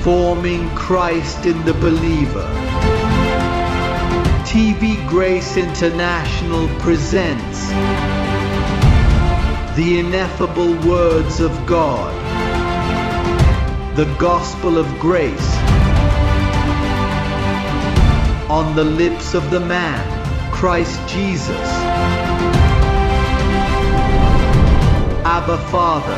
Forming Christ in the Believer. TV Grace International presents the ineffable words of God, the gospel of grace, on the lips of the man, Christ Jesus. Abba Father.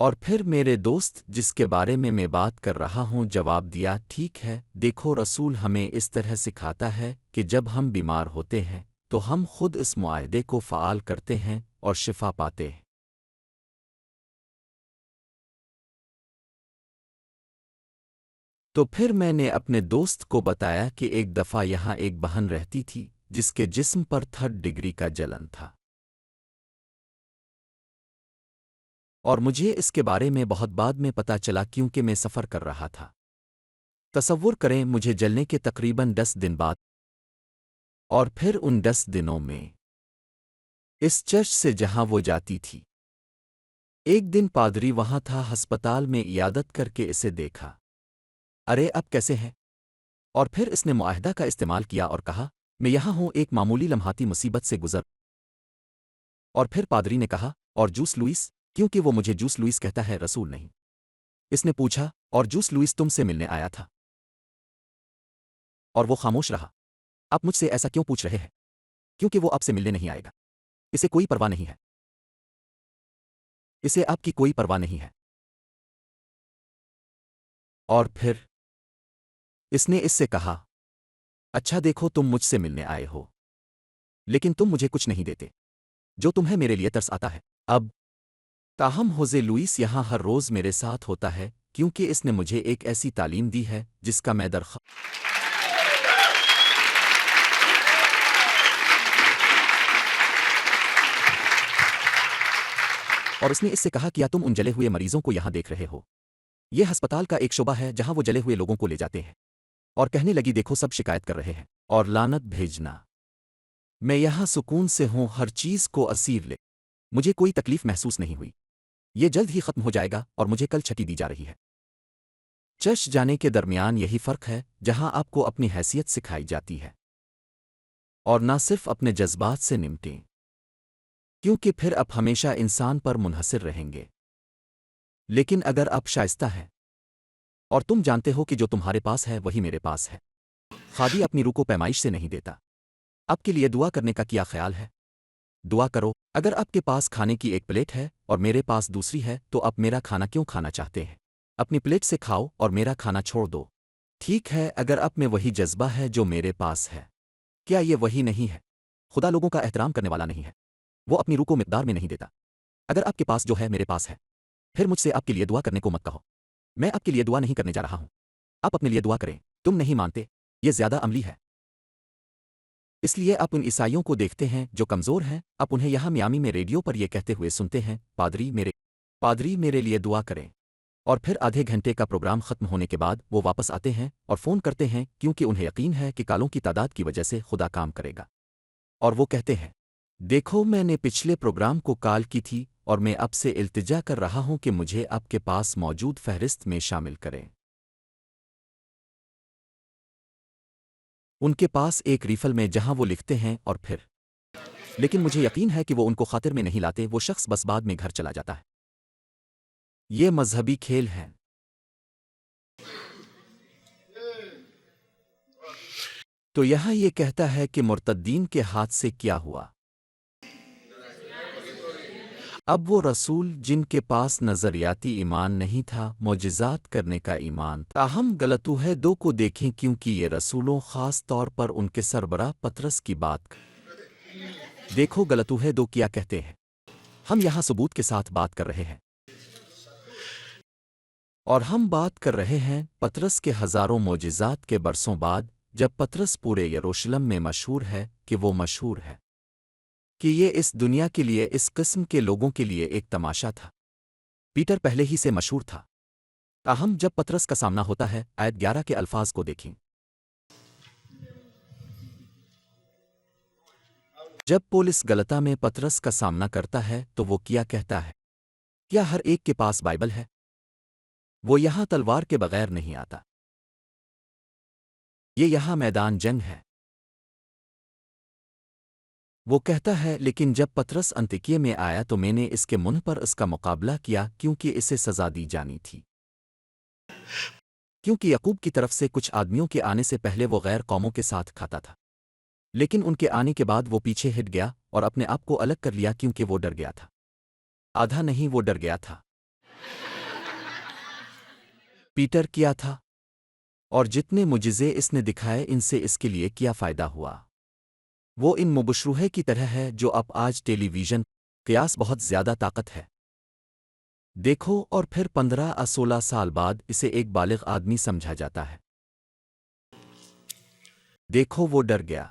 اور پھر میرے دوست جس کے بارے میں بات کر رہا ہوں جواب دیا، ٹھیک ہے، دیکھو رسول ہمیں اس طرح سکھاتا ہے کہ جب ہم بیمار ہوتے ہیں تو ہم خود اس معاہدے کو فعال کرتے ہیں اور شفا پاتے ہیں۔ تو پھر میں نے اپنے دوست کو بتایا کہ ایک دفعہ یہاں ایک بہن رہتی تھی جس کے جسم پر 3rd ڈگری کا جلن تھا، اور مجھے اس کے بارے میں بہت بعد میں پتا چلا کیونکہ میں سفر کر رہا تھا۔ تصور کریں مجھے جلنے کے تقریباً 10 دن بعد، اور پھر ان 10 دنوں میں اس چرچ سے جہاں وہ جاتی تھی، ایک دن پادری وہاں تھا، ہسپتال میں عیادت کر کے اسے دیکھا۔ ارے اب کیسے ہے؟ اور پھر اس نے معاہدہ کا استعمال کیا اور کہا، میں یہاں ہوں، ایک معمولی لمحاتی مصیبت سے گزر۔ اور پھر پادری نے کہا، اور جوس لوئس؟ کیونکہ وہ مجھے جوس لوئس کہتا ہے، رسول نہیں۔ اس نے پوچھا، اور جوس لوئس تم سے ملنے آیا تھا؟ اور وہ خاموش رہا۔ آپ مجھ سے ایسا کیوں پوچھ رہے ہیں؟ کیونکہ وہ آپ سے ملنے نہیں آئے گا۔ اسے کوئی پرواہ نہیں ہے۔ اسے آپ کی کوئی پرواہ نہیں ہے۔ اور پھر اس نے اس سے کہا، اچھا دیکھو تم مجھ سے ملنے آئے ہو، لیکن تم مجھے کچھ نہیں دیتے جو تمہیں میرے لیے ترس آتا ہے۔ اب تاہم ہوزے لوئس یہاں ہر روز میرے ساتھ ہوتا ہے کیونکہ اس نے مجھے ایک ایسی تعلیم دی ہے جس کا میں اور اس نے اس سے کہا، کیا تم ان جلے ہوئے مریضوں کو یہاں دیکھ رہے ہو؟ یہ ہسپتال کا ایک شعبہ ہے جہاں وہ جلے ہوئے لوگوں کو لے جاتے ہیں۔ اور کہنے لگی، دیکھو سب شکایت کر رہے ہیں اور لعنت بھیجنا۔ میں یہاں سکون سے ہوں، ہر چیز کو اسیر لے، مجھے کوئی تکلیف محسوس نہیں ہوئی۔ یہ جلد ہی ختم ہو جائے گا اور مجھے کل چھٹی دی جا رہی ہے۔ چرچ جانے کے درمیان یہی فرق ہے جہاں آپ کو اپنی حیثیت سکھائی جاتی ہے، اور نہ صرف اپنے جذبات سے نمٹیں، کیونکہ پھر آپ ہمیشہ انسان پر منحصر رہیں گے۔ لیکن اگر آپ شائستہ ہیں اور تم جانتے ہو کہ جو تمہارے پاس ہے وہی میرے پاس ہے، خادی اپنی روح کو پیمائش سے نہیں دیتا۔ آپ کے لیے دعا کرنے کا کیا خیال ہے؟ دعا کرو۔ اگر آپ کے پاس کھانے کی ایک پلیٹ ہے اور میرے پاس دوسری ہے تو آپ میرا کھانا کیوں کھانا چاہتے ہیں؟ اپنی پلیٹ سے کھاؤ اور میرا کھانا چھوڑ دو۔ ٹھیک ہے، اگر آپ میں وہی جذبہ ہے جو میرے پاس ہے، کیا یہ وہی نہیں ہے؟ خدا لوگوں کا احترام کرنے والا نہیں ہے، وہ اپنی روح کو مقدار میں نہیں دیتا۔ اگر آپ کے پاس جو ہے میرے پاس ہے، پھر مجھ سے آپ کے لیے دعا کرنے کو مت کہو۔ میں آپ کے لیے دعا نہیں کرنے جا رہا ہوں، آپ اپنے لیے دعا کریں۔ تم نہیں مانتے، یہ زیادہ عملی ہے۔ اس لیے آپ ان عیسائیوں کو دیکھتے ہیں جو کمزور ہیں، آپ انہیں یہاں میامی میں ریڈیو پر یہ کہتے ہوئے سنتے ہیں، پادری میرے لیے دعا کریں۔ اور پھر آدھے گھنٹے کا پروگرام ختم ہونے کے بعد وہ واپس آتے ہیں اور فون کرتے ہیں کیونکہ انہیں یقین ہے کہ کالوں کی تعداد کی وجہ سے خدا کام کرے گا۔ اور وہ کہتے ہیں، دیکھو میں نے پچھلے پروگرام کو کال کی تھی اور میں اب سے التجا کر رہا ہوں کہ مجھے آپ کے پاس موجود فہرست میں شامل کریں۔ ان کے پاس ایک ریفل میں جہاں وہ لکھتے ہیں اور پھر، لیکن مجھے یقین ہے کہ وہ ان کو خاطر میں نہیں لاتے، وہ شخص بس بعد میں گھر چلا جاتا ہے۔ یہ مذہبی کھیل ہے۔ تو یہاں یہ کہتا ہے کہ مرتدین کے ہاتھ سے کیا ہوا؟ اب وہ رسول جن کے پاس نظریاتی ایمان نہیں تھا، معجزات کرنے کا ایمان تھا، تاہم غلطوہ دو کو دیکھیں کیونکہ یہ رسولوں خاص طور پر ان کے سربراہ پطرس کی بات دیکھو غلطوہ دو کیا کہتے ہیں۔ ہم یہاں ثبوت کے ساتھ بات کر رہے ہیں، اور ہم بات کر رہے ہیں پطرس کے ہزاروں معجزات کے برسوں بعد، جب پطرس پورے یروشلم میں مشہور ہے کہ وہ مشہور ہے کہ یہ اس دنیا کے لیے، اس قسم کے لوگوں کے لیے ایک تماشا تھا۔ پیٹر پہلے ہی سے مشہور تھا، تاہم جب پطرس کا سامنا ہوتا ہے، آیت 11 کے الفاظ کو دیکھیں۔ جب پولس غلطہ میں پطرس کا سامنا کرتا ہے تو وہ کیا کہتا ہے؟ کیا ہر ایک کے پاس بائبل ہے؟ وہ یہاں تلوار کے بغیر نہیں آتا، یہ یہاں میدان جنگ ہے۔ وہ کہتا ہے، لیکن جب پطرس انطاکیہ میں آیا تو میں نے اس کے منہ پر اس کا مقابلہ کیا کیونکہ اسے سزا دی جانی تھی، کیونکہ یعقوب کی طرف سے کچھ آدمیوں کے آنے سے پہلے وہ غیر قوموں کے ساتھ کھاتا تھا، لیکن ان کے آنے کے بعد وہ پیچھے ہٹ گیا اور اپنے آپ کو الگ کر لیا کیونکہ وہ ڈر گیا تھا۔ آدھا نہیں، وہ ڈر گیا تھا۔ پیٹر کیا تھا اور جتنے معجزے اس نے دکھائے ان سے اس کے لیے کیا فائدہ ہوا؟ وہ ان مبشروہے کی طرح ہے جو اب آج ٹیلی ویژن قیاس بہت زیادہ طاقت ہے۔ دیکھو اور پھر 15 یا 16 سال بعد اسے ایک بالغ آدمی سمجھا جاتا ہے۔ دیکھو وہ ڈر گیا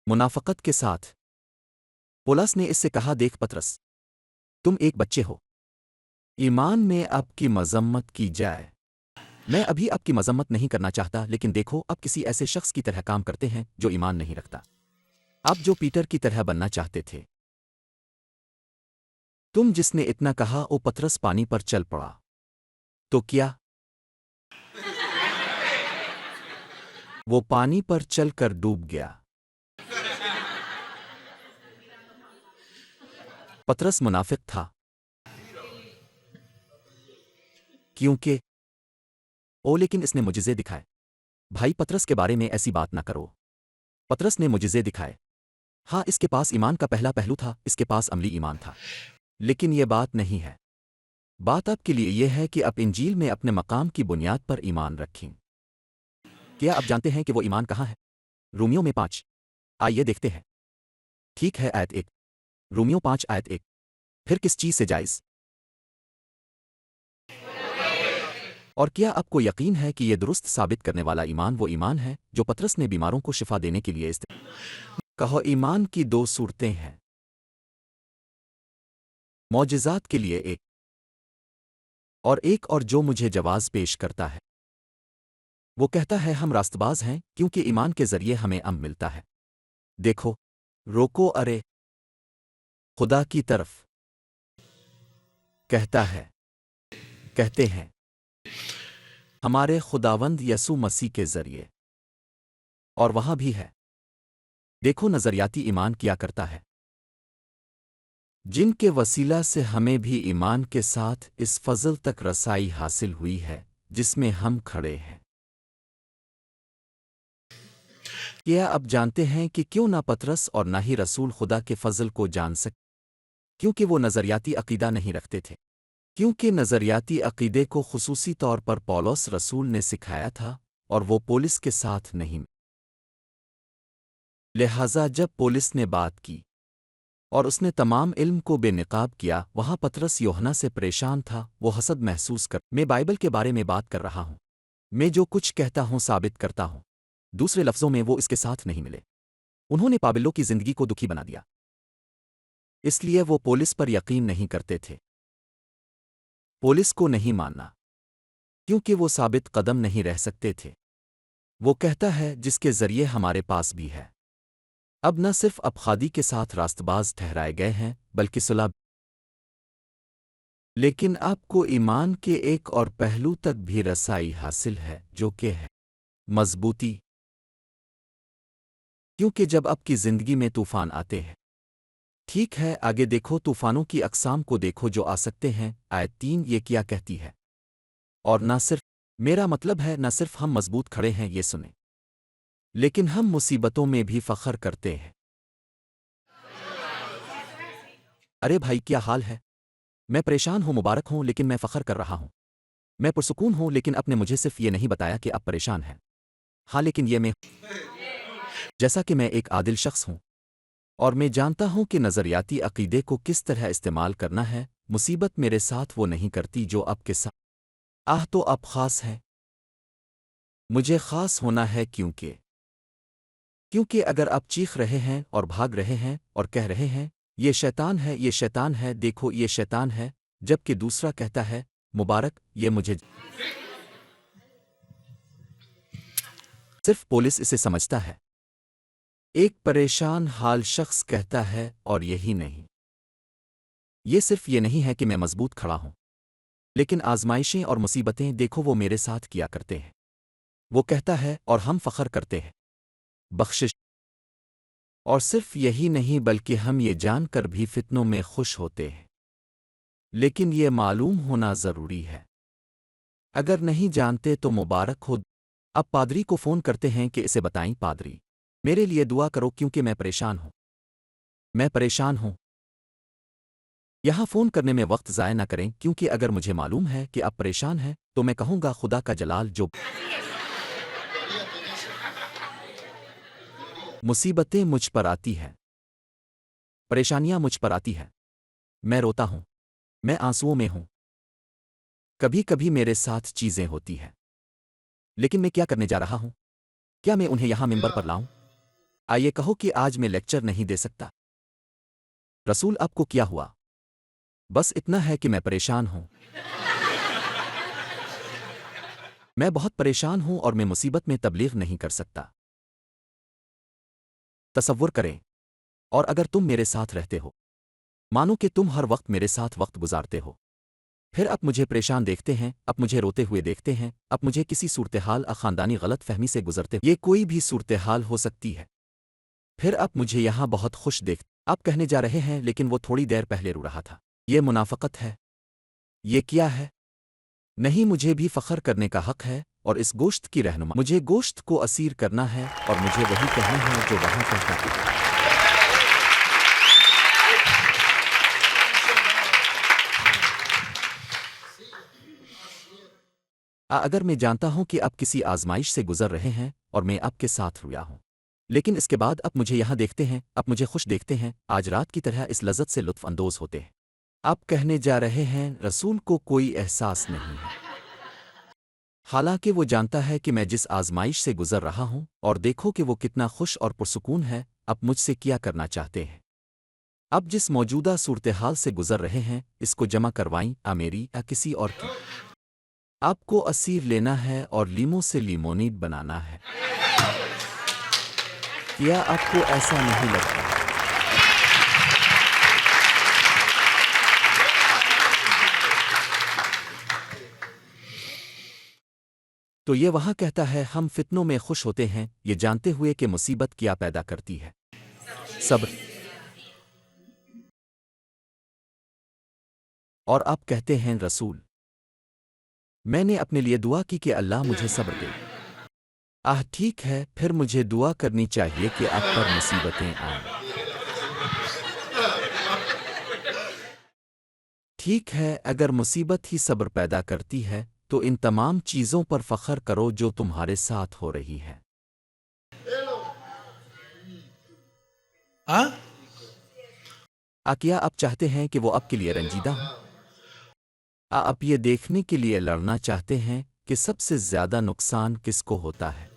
منافقت کے ساتھ۔ پولس نے اس سے کہا، دیکھ پطرس، تم ایک بچے ہو، ایمان میں اب کی مذمت کی جائے۔ میں ابھی اب کی مذمت نہیں کرنا چاہتا، لیکن دیکھو اب کسی ایسے شخص کی طرح کام کرتے ہیں جو ایمان نہیں رکھتا۔ اب جو پیٹر کی طرح بننا چاہتے تھے تم، جس نے اتنا کہا، او پطرس پانی پر چل پڑا تو کیا؟ وہ پانی پر چل کر ڈوب گیا۔ پطرس منافق تھا کیونکہ لیکن اس نے معجزے دکھائے۔ بھائی پطرس کے بارے میں ایسی بات نہ کرو۔ پطرس نے معجزے دکھائے۔ ہاں، اس کے پاس ایمان کا پہلا پہلو تھا، اس کے پاس عملی ایمان تھا، لیکن یہ بات نہیں ہے۔ بات اب کے لیے یہ ہے کہ اب انجیل میں اپنے مقام کی بنیاد پر ایمان رکھیں۔ کیا آپ جانتے ہیں کہ وہ ایمان کہاں ہے؟ رومیوں میں 5 آئیے دیکھتے ہیں۔ ٹھیک ہے، آیت 1، رومیوں 5 آیت 1۔ پھر کس چیز سے جائز؟ اور کیا آپ کو یقین ہے کہ یہ درست ثابت کرنے والا ایمان وہ ایمان ہے جو پطرس نے بیماروں کو شفا دینے کے لیے کہو، ایمان کی 2 صورتیں ہیں۔ معجزات کے لیے ایک اور جو مجھے جواز پیش کرتا ہے، وہ کہتا ہے ہم راست باز ہیں کیونکہ ایمان کے ذریعے ہمیں امن ملتا ہے۔ دیکھو، روکو، ارے خدا کی طرف کہتے ہیں ہمارے خداوند یسوع مسیح کے ذریعے، اور وہاں بھی ہے۔ دیکھو نظریاتی ایمان کیا کرتا ہے، جن کے وسیلہ سے ہمیں بھی ایمان کے ساتھ اس فضل تک رسائی حاصل ہوئی ہے جس میں ہم کھڑے ہیں۔ کیا اب جانتے ہیں کہ کیوں نہ پطرس اور نہ ہی رسول خدا کے فضل کو جان سکے؟ کیونکہ وہ نظریاتی عقیدہ نہیں رکھتے تھے، کیونکہ نظریاتی عقیدے کو خصوصی طور پر پولس رسول نے سکھایا تھا اور وہ پولس کے ساتھ نہیں۔ لہذا جب پولس نے بات کی اور اس نے تمام علم کو بے نقاب کیا، وہاں پطرس یوحنا سے پریشان تھا۔ وہ حسد محسوس کر، میں بائبل کے بارے میں بات کر رہا ہوں، میں جو کچھ کہتا ہوں ثابت کرتا ہوں۔ دوسرے لفظوں میں وہ اس کے ساتھ نہیں ملے۔ انہوں نے پابلوں کی زندگی کو دکھی بنا دیا، اس لیے وہ پولس پر یقین نہیں کرتے تھے۔ پولس کو نہیں ماننا کیونکہ وہ ثابت قدم نہیں رہ سکتے تھے۔ وہ کہتا ہے جس کے ذریعے ہمارے پاس بھی ہے۔ اب نہ صرف ابخادی کے ساتھ راست باز ٹھہرائے گئے ہیں بلکہ صلب، لیکن آپ کو ایمان کے ایک اور پہلو تک بھی رسائی حاصل ہے جو کہ ہے مضبوطی۔ کیونکہ جب آپ کی زندگی میں طوفان آتے ہیں، ٹھیک ہے، آگے دیکھو، طوفانوں کی اقسام کو دیکھو جو آ سکتے ہیں۔ آیت 3 یہ کیا کہتی ہے؟ اور نہ صرف، میرا مطلب ہے نہ صرف ہم مضبوط کھڑے ہیں، یہ سنیں، لیکن ہم مصیبتوں میں بھی فخر کرتے ہیں۔ ارے بھائی، کیا حال ہے؟ میں پریشان ہوں، مبارک ہوں، لیکن میں فخر کر رہا ہوں۔ میں پرسکون ہوں، لیکن اپنے مجھے صرف یہ نہیں بتایا کہ آپ پریشان ہیں۔ ہاں، لیکن یہ میں جیسا کہ میں ایک عادل شخص ہوں اور میں جانتا ہوں کہ نظریاتی عقیدے کو کس طرح استعمال کرنا ہے، مصیبت میرے ساتھ وہ نہیں کرتی جو آپ کے ساتھ۔ تو آپ خاص ہیں، مجھے خاص ہونا ہے کیونکہ اگر آپ چیخ رہے ہیں اور بھاگ رہے ہیں اور کہہ رہے ہیں یہ شیطان ہے، یہ شیطان ہے، دیکھو یہ شیطان ہے، جبکہ دوسرا کہتا ہے مبارک، یہ مجھے صرف پولس اسے سمجھتا ہے۔ ایک پریشان حال شخص کہتا ہے اور یہی نہیں، یہ صرف یہ نہیں ہے کہ میں مضبوط کھڑا ہوں، لیکن آزمائشیں اور مصیبتیں دیکھو وہ میرے ساتھ کیا کرتے ہیں۔ وہ کہتا ہے اور ہم فخر کرتے ہیں، بخشش، اور صرف یہی نہیں بلکہ ہم یہ جان کر بھی فتنوں میں خوش ہوتے ہیں۔ لیکن یہ معلوم ہونا ضروری ہے، اگر نہیں جانتے تو مبارک ہو۔ اب پادری کو فون کرتے ہیں کہ اسے بتائیں، پادری میرے لیے دعا کرو کیونکہ میں پریشان ہوں۔ یہاں فون کرنے میں وقت ضائع نہ کریں کیونکہ اگر مجھے معلوم ہے کہ آپ پریشان ہیں تو میں کہوں گا خدا کا جلال جو مصیبتیں مجھ پر آتی ہیں، پریشانیاں مجھ پر آتی ہیں، میں روتا ہوں، میں آنسوؤں میں ہوں، کبھی کبھی میرے ساتھ چیزیں ہوتی ہیں، لیکن میں کیا کرنے جا رہا ہوں؟ کیا میں انہیں یہاں ممبر پر لاؤں؟ آئیے کہو کہ آج میں لیکچر نہیں دے سکتا۔ رسول آپ کو کیا ہوا؟ بس اتنا ہے کہ میں پریشان ہوں، میں بہت پریشان ہوں اور میں مصیبت میں تبلیغ نہیں کر سکتا۔ تصور کریں، اور اگر تم میرے ساتھ رہتے ہو، مانو کہ تم ہر وقت میرے ساتھ وقت گزارتے ہو، پھر اب مجھے پریشان دیکھتے ہیں، اب مجھے روتے ہوئے دیکھتے ہیں، اب مجھے کسی صورتحال خاندانی غلط فہمی سے گزرتے، یہ کوئی بھی صورتحال ہو سکتی ہے، پھر اب مجھے یہاں بہت خوش دیکھتے، آپ کہنے جا رہے ہیں لیکن وہ تھوڑی دیر پہلے رو رہا تھا، یہ منافقت ہے، یہ کیا ہے؟ نہیں، مجھے بھی فخر کرنے کا حق ہے، اور اس گوشت کی رہنما مجھے گوشت کو اسیر کرنا ہے اور مجھے وہی کہنا ہے جو وہاں کہتا ہے۔ اگر میں جانتا ہوں کہ آپ کسی آزمائش سے گزر رہے ہیں اور میں آپ کے ساتھ رویا ہوں، لیکن اس کے بعد آپ مجھے یہاں دیکھتے ہیں، آپ مجھے خوش دیکھتے ہیں، آج رات کی طرح اس لذت سے لطف اندوز ہوتے ہیں۔ آپ کہنے جا رہے ہیں رسول کو کوئی احساس نہیں ہے، حالانکہ وہ جانتا ہے کہ میں جس آزمائش سے گزر رہا ہوں، اور دیکھو کہ وہ کتنا خوش اور پرسکون ہے، آپ مجھ سے کیا کرنا چاہتے ہیں؟ اب جس موجودہ صورتحال سے گزر رہے ہیں اس کو جمع کروائیں، میری یا کسی اور کی۔ آپ کو اسیر لینا ہے اور لیموں سے لیمونیڈ بنانا ہے، کیا آپ کو ایسا نہیں لگتا؟ تو یہ وہاں کہتا ہے ہم فتنوں میں خوش ہوتے ہیں یہ جانتے ہوئے کہ مصیبت کیا پیدا کرتی ہے، صبر۔ اور آپ کہتے ہیں رسول، میں نے اپنے لیے دعا کی کہ اللہ مجھے صبر دے۔ ٹھیک ہے، پھر مجھے دعا کرنی چاہیے کہ آپ پر مصیبتیں آئیں۔ ٹھیک ہے، اگر مصیبت ہی صبر پیدا کرتی ہے تو ان تمام چیزوں پر فخر کرو جو تمہارے ساتھ ہو رہی ہے۔ ہاں؟ کیا آپ چاہتے ہیں کہ وہ آپ کے لیے رنجیدہ ہوں؟ آپ یہ دیکھنے کے لیے لڑنا چاہتے ہیں کہ سب سے زیادہ نقصان کس کو ہوتا ہے؟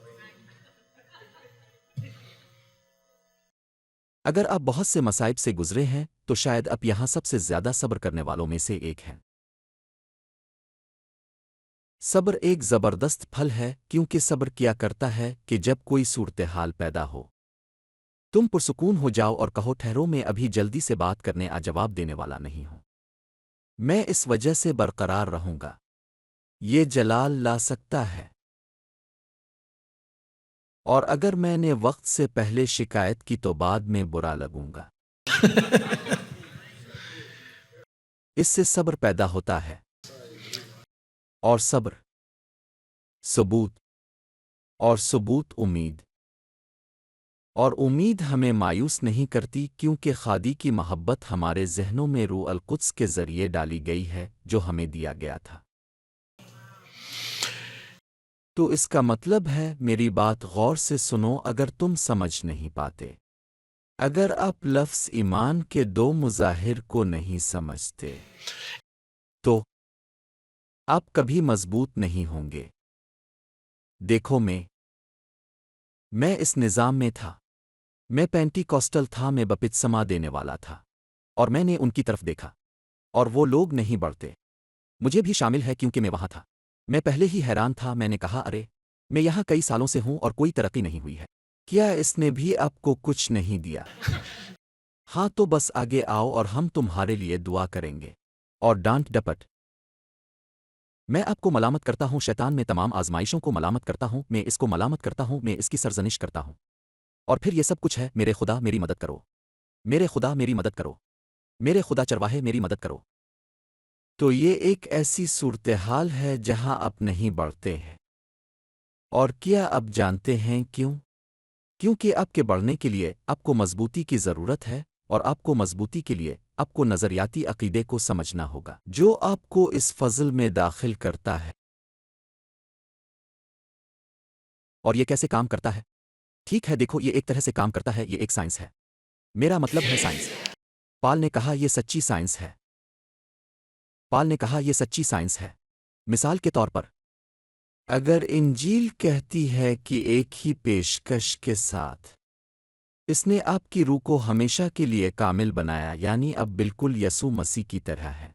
اگر آپ بہت سے مصائب سے گزرے ہیں تو شاید آپ یہاں سب سے زیادہ صبر کرنے والوں میں سے ایک ہیں۔ صبر ایک زبردست پھل ہے کیونکہ صبر کیا کرتا ہے کہ جب کوئی صورتحال پیدا ہو تم پرسکون ہو جاؤ اور کہو ٹھہرو، میں ابھی جلدی سے بات کرنے جواب دینے والا نہیں ہوں، میں اس وجہ سے برقرار رہوں گا، یہ جلال لا سکتا ہے، اور اگر میں نے وقت سے پہلے شکایت کی تو بعد میں برا لگوں گا۔ اس سے صبر پیدا ہوتا ہے، اور صبر ثبوت، اور ثبوت امید، اور امید ہمیں مایوس نہیں کرتی کیونکہ خادی کی محبت ہمارے ذہنوں میں روح القدس کے ذریعے ڈالی گئی ہے جو ہمیں دیا گیا تھا۔ تو اس کا مطلب ہے میری بات غور سے سنو اگر تم سمجھ نہیں پاتے، اگر آپ لفظ ایمان کے دو مظاہر کو نہیں سمجھتے تو آپ کبھی مضبوط نہیں ہوں گے۔ دیکھو میں اس نظام میں تھا، میں پینٹی کوسٹل تھا، میں بپتسما دینے والا تھا، اور میں نے ان کی طرف دیکھا اور وہ لوگ نہیں بڑھتے، مجھے بھی شامل ہے کیونکہ میں وہاں تھا، میں پہلے ہی حیران تھا، میں نے کہا ارے میں یہاں کئی سالوں سے ہوں اور کوئی ترقی نہیں ہوئی ہے، کیا اس نے بھی آپ کو کچھ نہیں دیا؟ ہاں تو بس آگے آؤ اور ہم تمہارے لیے دعا کریں گے۔ اور ڈانٹ ڈپٹ میں آپ کو ملامت کرتا ہوں، شیطان میں تمام آزمائشوں کو ملامت کرتا ہوں، میں اس کو ملامت کرتا ہوں، میں اس کی سرزنش کرتا ہوں، اور پھر یہ سب کچھ ہے میرے خدا میری مدد کرو، میرے خدا میری مدد کرو، میرے خدا چرواہے میری مدد کرو۔ تو یہ ایک ایسی صورتحال ہے جہاں آپ نہیں بڑھتے ہیں، اور کیا آپ جانتے ہیں کیوں؟ کیونکہ آپ کے بڑھنے کے لیے آپ کو مضبوطی کی ضرورت ہے، اور آپ کو مضبوطی کے لیے آپ کو نظریاتی عقیدے کو سمجھنا ہوگا جو آپ کو اس فضل میں داخل کرتا ہے۔ اور یہ کیسے کام کرتا ہے؟ ٹھیک ہے، دیکھو، یہ ایک طرح سے کام کرتا ہے، یہ ایک سائنس ہے۔ میرا مطلب ہے سائنس۔ پال نے کہا یہ سچی سائنس ہے۔ پال نے کہا یہ سچی سائنس ہے۔ مثال کے طور پر، اگر انجیل کہتی ہے کہ ایک ہی پیشکش کے ساتھ اس نے آپ کی روح کو ہمیشہ کے لیے کامل بنایا، یعنی اب بالکل یسوع مسیح کی طرح ہے،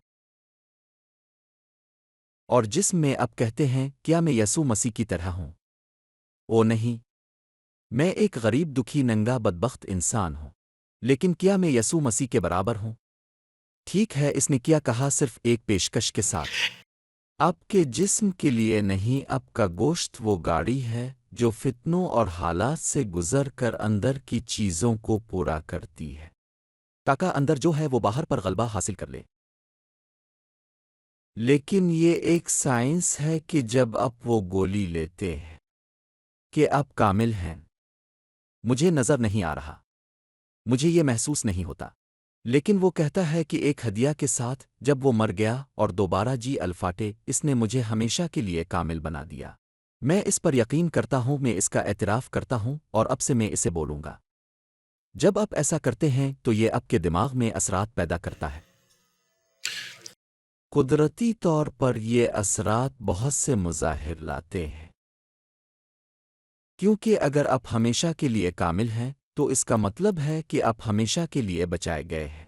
اور جسم میں اب کہتے ہیں کیا میں یسوع مسیح کی طرح ہوں؟ او نہیں، میں ایک غریب، دکھی، ننگا، بدبخت انسان ہوں، لیکن کیا میں یسوع مسیح کے برابر ہوں؟ ٹھیک ہے، اس نے کیا کہا؟ صرف ایک پیشکش کے ساتھ۔ آپ کے جسم کے لیے نہیں، آپ کا گوشت وہ گاڑی ہے جو فتنوں اور حالات سے گزر کر اندر کی چیزوں کو پورا کرتی ہے تاکہ اندر جو ہے وہ باہر پر غلبہ حاصل کر لے۔ لیکن یہ ایک سائنس ہے کہ جب آپ وہ گولی لیتے ہیں کہ آپ کامل ہیں، مجھے نظر نہیں آ رہا، مجھے یہ محسوس نہیں ہوتا، لیکن وہ کہتا ہے کہ ایک ہدیہ کے ساتھ جب وہ مر گیا اور دوبارہ جی الفاٹے، اس نے مجھے ہمیشہ کے لیے کامل بنا دیا۔ میں اس پر یقین کرتا ہوں، میں اس کا اعتراف کرتا ہوں، اور اب سے میں اسے بولوں گا۔ جب آپ ایسا کرتے ہیں تو یہ آپ کے دماغ میں اثرات پیدا کرتا ہے۔ قدرتی طور پر یہ اثرات بہت سے مظاہر لاتے ہیں، کیونکہ اگر آپ ہمیشہ کے لیے کامل ہیں تو اس کا مطلب ہے کہ آپ ہمیشہ کے لیے بچائے گئے ہیں۔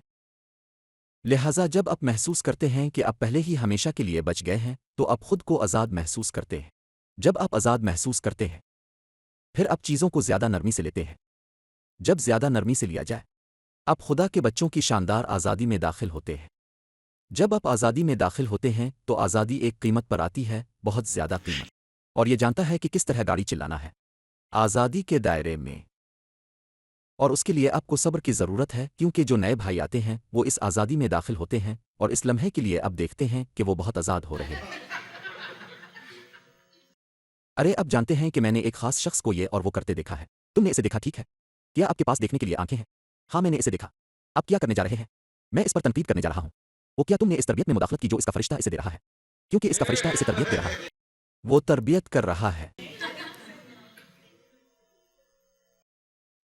لہٰذا جب آپ محسوس کرتے ہیں کہ آپ پہلے ہی ہمیشہ کے لیے بچ گئے ہیں تو آپ خود کو آزاد محسوس کرتے ہیں۔ جب آپ آزاد محسوس کرتے ہیں، پھر آپ چیزوں کو زیادہ نرمی سے لیتے ہیں۔ جب زیادہ نرمی سے لیا جائے، آپ خدا کے بچوں کی شاندار آزادی میں داخل ہوتے ہیں۔ جب آپ آزادی میں داخل ہوتے ہیں تو آزادی ایک قیمت پر آتی ہے، بہت زیادہ قیمت، اور یہ جانتا ہے کہ کس طرح گاڑی چلانا ہے آزادی کے دائرے میں۔ اور اس کے لیے آپ کو صبر کی ضرورت ہے، کیونکہ جو نئے بھائی آتے ہیں وہ اس آزادی میں داخل ہوتے ہیں اور اس لمحے کے لیے اب دیکھتے ہیں کہ وہ بہت آزاد ہو رہے ہیں۔ ارے اب جانتے ہیں کہ میں نے ایک خاص شخص کو یہ اور وہ کرتے دیکھا ہے۔ تم نے اسے دیکھا، ٹھیک ہے؟ کیا آپ کے پاس دیکھنے کے لیے آنکھیں ہیں؟ ہاں، میں نے اسے دیکھا۔ آپ کیا کرنے جا رہے ہیں؟ میں اس پر تنقید کرنے جا رہا ہوں۔ وہ کیا تم نے اس تربیت میں مداخلت کی جو اس کا فرشتہ اسے دے رہا ہے؟ کیونکہ اس کا فرشتہ اسے تربیت دے رہا ہے۔ وہ تربیت کر رہا ہے۔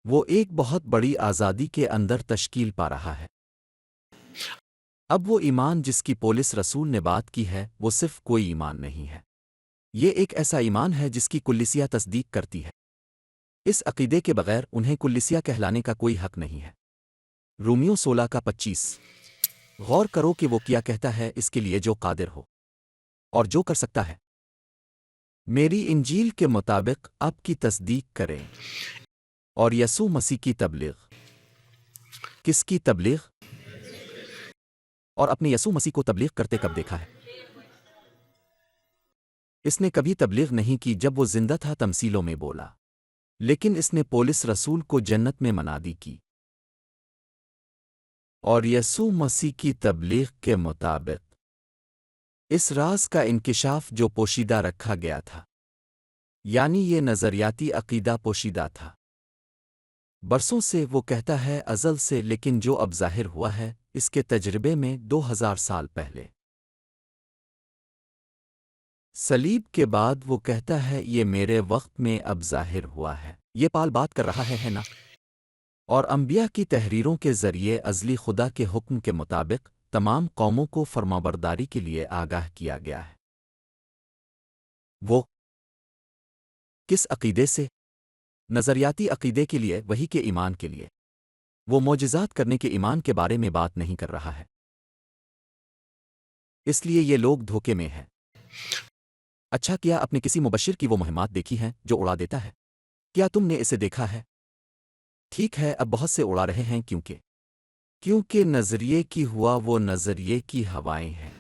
وہ ایک بہت بڑی آزادی کے اندر تشکیل پا رہا ہے۔ اب وہ ایمان جس کی پولس رسول نے بات کی ہے وہ صرف کوئی ایمان نہیں ہے، یہ ایک ایسا ایمان ہے جس کی کلیسیا تصدیق کرتی ہے۔ اس عقیدے کے بغیر انہیں کلیسیا کہلانے کا کوئی حق نہیں ہے۔ رومیو 16:25۔ غور کرو کہ وہ کیا کہتا ہے، اس کے لیے جو قادر ہو اور جو کر سکتا ہے۔ میری انجیل کے مطابق آپ کی تصدیق کریں اور یسوع مسیح کی تبلیغ۔ کس کی تبلیغ؟ اور اپنے یسوع مسیح کو تبلیغ کرتے کب دیکھا ہے؟ اس نے کبھی تبلیغ نہیں کی جب وہ زندہ تھا، تمثیلوں میں بولا، لیکن اس نے پولس رسول کو جنت میں منادی کی۔ اور یسوع مسیح کی تبلیغ کے مطابق اس راز کا انکشاف جو پوشیدہ رکھا گیا تھا، یعنی یہ نظریاتی عقیدہ پوشیدہ تھا برسوں سے، وہ کہتا ہے ازل سے، لیکن جو اب ظاہر ہوا ہے اس کے تجربے میں 2000 سال پہلے۔ صلیب کے بعد وہ کہتا ہے یہ میرے وقت میں اب ظاہر ہوا ہے۔ یہ پال بات کر رہا ہے نا؟ اور انبیاء کی تحریروں کے ذریعے ازلی خدا کے حکم کے مطابق تمام قوموں کو فرمانبرداری کے لیے آگاہ کیا گیا ہے۔ وہ کس عقیدے سے؟ نظریاتی عقیدے کے لیے، وہی کے ایمان کے لیے۔ وہ معجزات کرنے کے ایمان کے بارے میں بات نہیں کر رہا ہے۔ اس لیے یہ لوگ دھوکے میں ہیں۔ اچھا، کیا آپ نے کسی مبشر کی وہ مہمات دیکھی ہیں جو اڑا دیتا ہے؟ کیا تم نے اسے دیکھا ہے؟ ٹھیک ہے، اب بہت سے اڑا رہے ہیں کیونکہ نظریے کی ہوا، وہ نظریے کی ہوائیں ہیں،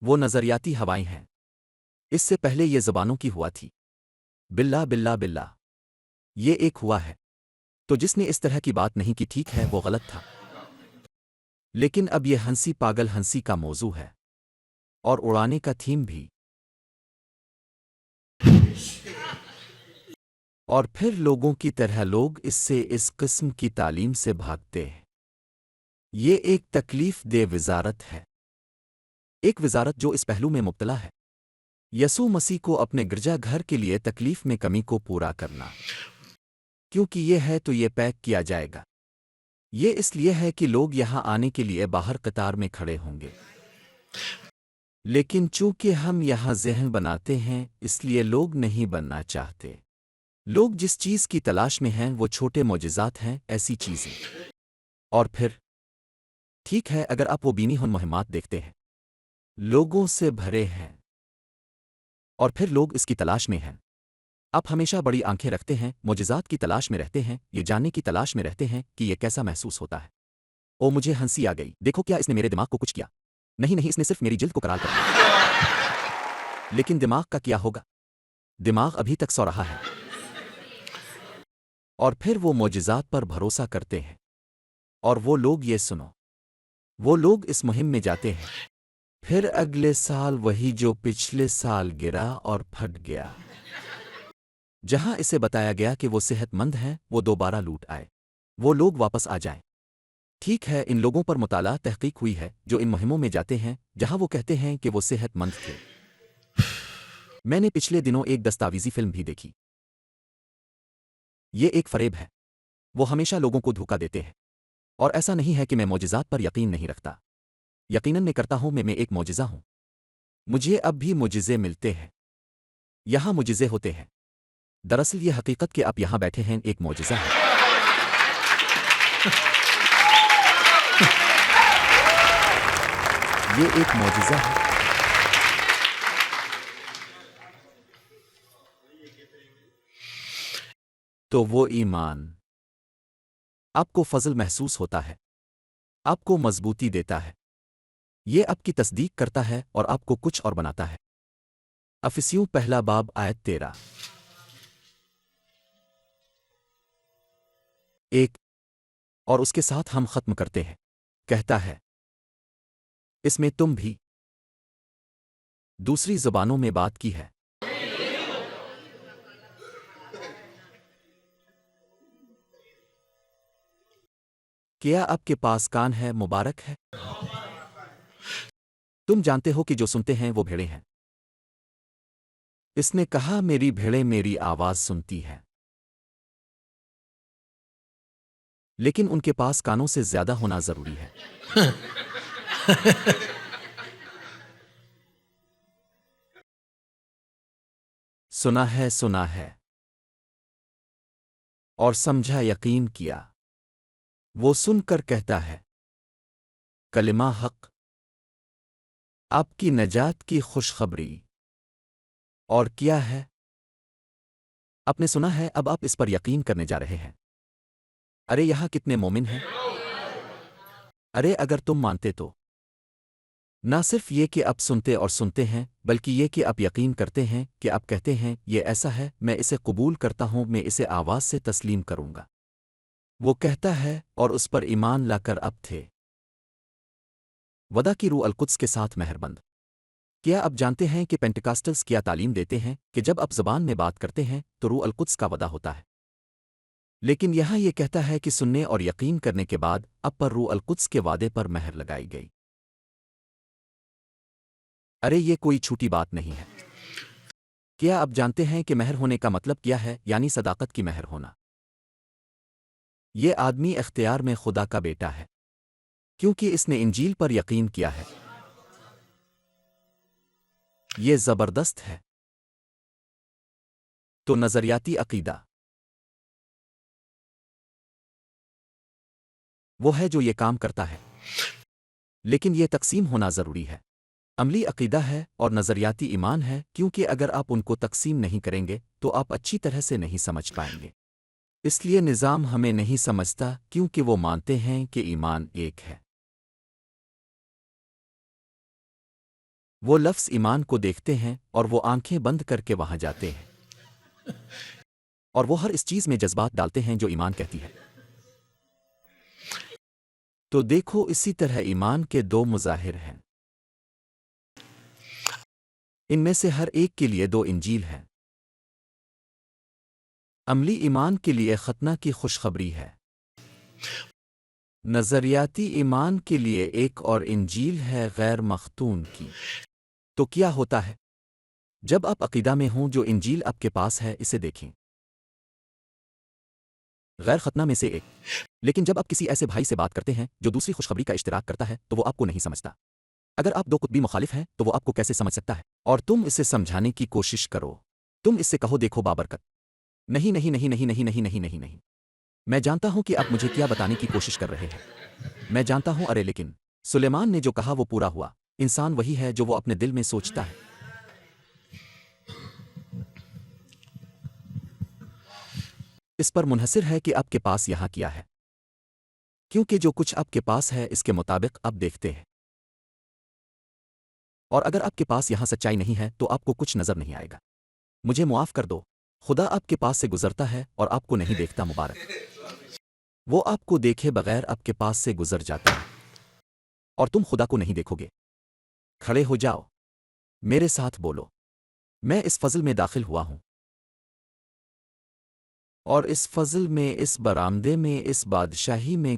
وہ نظریاتی ہوائیں ہیں۔ اس سے پہلے یہ زبانوں کی ہوا تھی۔ باللہ باللہ باللہ، یہ ایک ہوا ہے۔ تو جس نے اس طرح کی بات نہیں کی، ٹھیک ہے، وہ غلط تھا۔ لیکن اب یہ ہنسی پاگل ہنسی کا موضوع ہے، اور اڑانے کا تھیم بھی۔ اور پھر لوگوں کی طرح لوگ اس قسم کی تعلیم سے بھاگتے ہیں۔ یہ ایک تکلیف دہ وزارت ہے، ایک وزارت جو اس پہلو میں مبتلا ہے یسوع مسیح کو اپنے گرجا گھر کے لیے تکلیف میں کمی کو پورا کرنا، کیونکہ یہ ہے تو یہ پیک کیا جائے گا۔ یہ اس لیے ہے کہ لوگ یہاں آنے کے لیے باہر قطار میں کھڑے ہوں گے، لیکن چونکہ ہم یہاں ذہن بناتے ہیں اس لیے لوگ نہیں بننا چاہتے۔ لوگ جس چیز کی تلاش میں ہیں وہ چھوٹے معجزات ہیں، ایسی چیزیں۔ اور پھر ٹھیک ہے، اگر آپ وہ بینی ہن مہمات دیکھتے ہیں، لوگوں سے بھرے ہیں، اور پھر لوگ اس کی تلاش میں ہیں۔ آپ ہمیشہ بڑی آنکھیں رکھتے ہیں، معجزات کی تلاش میں رہتے ہیں، یہ جاننے کی تلاش میں رہتے ہیں کہ یہ کیسا محسوس ہوتا ہے۔ او مجھے ہنسی آ گئی، دیکھو کیا اس نے میرے دماغ کو کچھ کیا؟ نہیں، اس نے صرف میری جلد کو کرال کر دیا۔ لیکن دماغ کا کیا ہوگا؟ دماغ ابھی تک سو رہا ہے۔ اور پھر وہ معجزات پر بھروسہ کرتے ہیں، اور وہ لوگ یہ سنو، وہ لوگ اس مہم میں جاتے ہیں، پھر اگلے سال وہی جو پچھلے سال گرا اور پھٹ گیا۔ جہاں اسے بتایا گیا کہ وہ صحت مند ہیں، وہ دوبارہ لوٹ آئے، وہ لوگ واپس آ جائیں۔ ٹھیک ہے، ان لوگوں پر مطالعہ تحقیق ہوئی ہے جو ان مہموں میں جاتے ہیں جہاں وہ کہتے ہیں کہ وہ صحت مند تھے۔ میں نے پچھلے دنوں ایک دستاویزی فلم بھی دیکھی۔ یہ ایک فریب ہے، وہ ہمیشہ لوگوں کو دھوکہ دیتے ہیں، اور ایسا نہیں ہے کہ میں معجزات پر یقین نہیں رکھتا، یقیناً میں کرتا ہوں، میں ایک معجزہ ہوں، مجھے اب بھی معجزے ملتے ہیں، یہاں معجزے ہوتے ہیں۔ دراصل یہ حقیقت کہ آپ یہاں بیٹھے ہیں ایک معجزہ ہے۔ یہ ایک معجزہ ہے۔ تو وہ ایمان آپ کو فضل محسوس ہوتا ہے، آپ کو مضبوطی دیتا ہے، یہ آپ کی تصدیق کرتا ہے اور آپ کو کچھ اور بناتا ہے۔ افسیوں پہلا باب آیت 13 ایک، اور اس کے ساتھ ہم ختم کرتے ہیں، کہتا ہے اس میں تم بھی دوسری زبانوں میں بات کی ہے۔ کیا آپ کے پاس کان ہے؟ مبارک ہے۔ تم جانتے ہو کہ جو سنتے ہیں وہ بھیڑیں ہیں۔ اس نے کہا میری بھیڑیں میری آواز سنتی ہیں، لیکن ان کے پاس کانوں سے زیادہ ہونا ضروری ہے۔ سنا ہے اور سمجھا، یقین کیا، وہ سن کر کہتا ہے کلمہ حق، آپ کی نجات کی خوشخبری۔ اور کیا ہے؟ آپ نے سنا ہے، اب آپ اس پر یقین کرنے جا رہے ہیں۔ ارے یہاں کتنے مومن ہیں؟ ارے اگر تم مانتے تو نہ صرف یہ کہ آپ سنتے اور سنتے ہیں، بلکہ یہ کہ آپ یقین کرتے ہیں کہ آپ کہتے ہیں یہ ایسا ہے، میں اسے قبول کرتا ہوں، میں اسے آواز سے تسلیم کروں گا۔ وہ کہتا ہے اور اس پر ایمان لا کر اب تھے ودا کی روح القدس کے ساتھ مہربند۔ کیا آپ جانتے ہیں کہ پینٹیکاسٹلز کیا تعلیم دیتے ہیں کہ جب آپ زبان میں بات کرتے ہیں تو روح القدس کا ودا ہوتا ہے؟ لیکن یہاں یہ کہتا ہے کہ سننے اور یقین کرنے کے بعد اب پر روح القدس کے وعدے پر مہر لگائی گئی۔ ارے یہ کوئی چھوٹی بات نہیں ہے۔ کیا آپ جانتے ہیں کہ مہر ہونے کا مطلب کیا ہے؟ یعنی صداقت کی مہر ہونا۔ یہ آدمی اختیار میں خدا کا بیٹا ہے کیونکہ اس نے انجیل پر یقین کیا ہے۔ یہ زبردست ہے۔ تو نظریاتی عقیدہ وہ ہے جو یہ کام کرتا ہے، لیکن یہ تقسیم ہونا ضروری ہے۔ عملی عقیدہ ہے اور نظریاتی ایمان ہے، کیونکہ اگر آپ ان کو تقسیم نہیں کریں گے تو آپ اچھی طرح سے نہیں سمجھ پائیں گے۔ اس لیے نظام ہمیں نہیں سمجھتا، کیونکہ وہ مانتے ہیں کہ ایمان ایک ہے۔ وہ لفظ ایمان کو دیکھتے ہیں اور وہ آنکھیں بند کر کے وہاں جاتے ہیں، اور وہ ہر اس چیز میں جذبات ڈالتے ہیں جو ایمان کہتی ہے۔ تو دیکھو، اسی طرح ایمان کے دو مظاہر ہیں، ان میں سے ہر ایک کے لیے دو انجیل ہیں۔ عملی ایمان کے لیے ختنہ کی خوشخبری ہے۔ نظریاتی ایمان کے لیے ایک اور انجیل ہے غیر مختون کی۔ تو کیا ہوتا ہے جب آپ عقیدہ میں ہوں جو انجیل آپ کے پاس ہے اسے دیکھیں؟ غیر ختنہ میں سے ایک۔ لیکن جب آپ کسی ایسے بھائی سے بات کرتے ہیں جو دوسری خوشخبری کا اشتراک کرتا ہے تو وہ آپ کو نہیں سمجھتا۔ اگر آپ دو قطبی مخالف ہیں تو وہ آپ کو کیسے سمجھ سکتا ہے؟ اور تم اسے سمجھانے کی کوشش کرو، تم اس سے کہو دیکھو بابرکت، نہیں نہیں نہیں نہیں نہیں نہیں نہیں نہیں نہیں، میں جانتا ہوں کہ آپ مجھے کیا بتانے کی کوشش کر رہے ہیں، میں جانتا ہوں، ارے لیکن سلیمان نے جو کہا وہ پورا ہوا، انسان وہی ہے جو وہ اپنے دل میں سوچتا ہے۔ اس پر منحصر ہے کہ آپ کے پاس یہاں کیا ہے، کیونکہ جو کچھ آپ کے پاس ہے اس کے مطابق آپ دیکھتے ہیں، اور اگر آپ کے پاس یہاں سچائی نہیں ہے تو آپ کو کچھ نظر نہیں آئے گا۔ مجھے معاف کر دو، خدا آپ کے پاس سے گزرتا ہے اور آپ کو نہیں دیکھتا، مبارک وہ آپ کو دیکھے بغیر آپ کے پاس سے گزر جاتا ہے، اور تم خدا کو نہیں دیکھو گے۔ کھڑے ہو جاؤ، میرے ساتھ بولو، میں اس فضل میں داخل ہوا ہوں، اور اس فضل میں، اس برآمدے میں، اس بادشاہی میں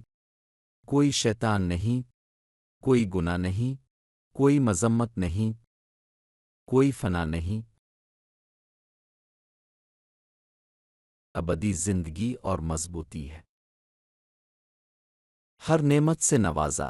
کوئی شیطان نہیں، کوئی گناہ نہیں، کوئی مذمت نہیں، کوئی فنا نہیں، ابدی زندگی اور مضبوطی ہے، ہر نعمت سے نوازا۔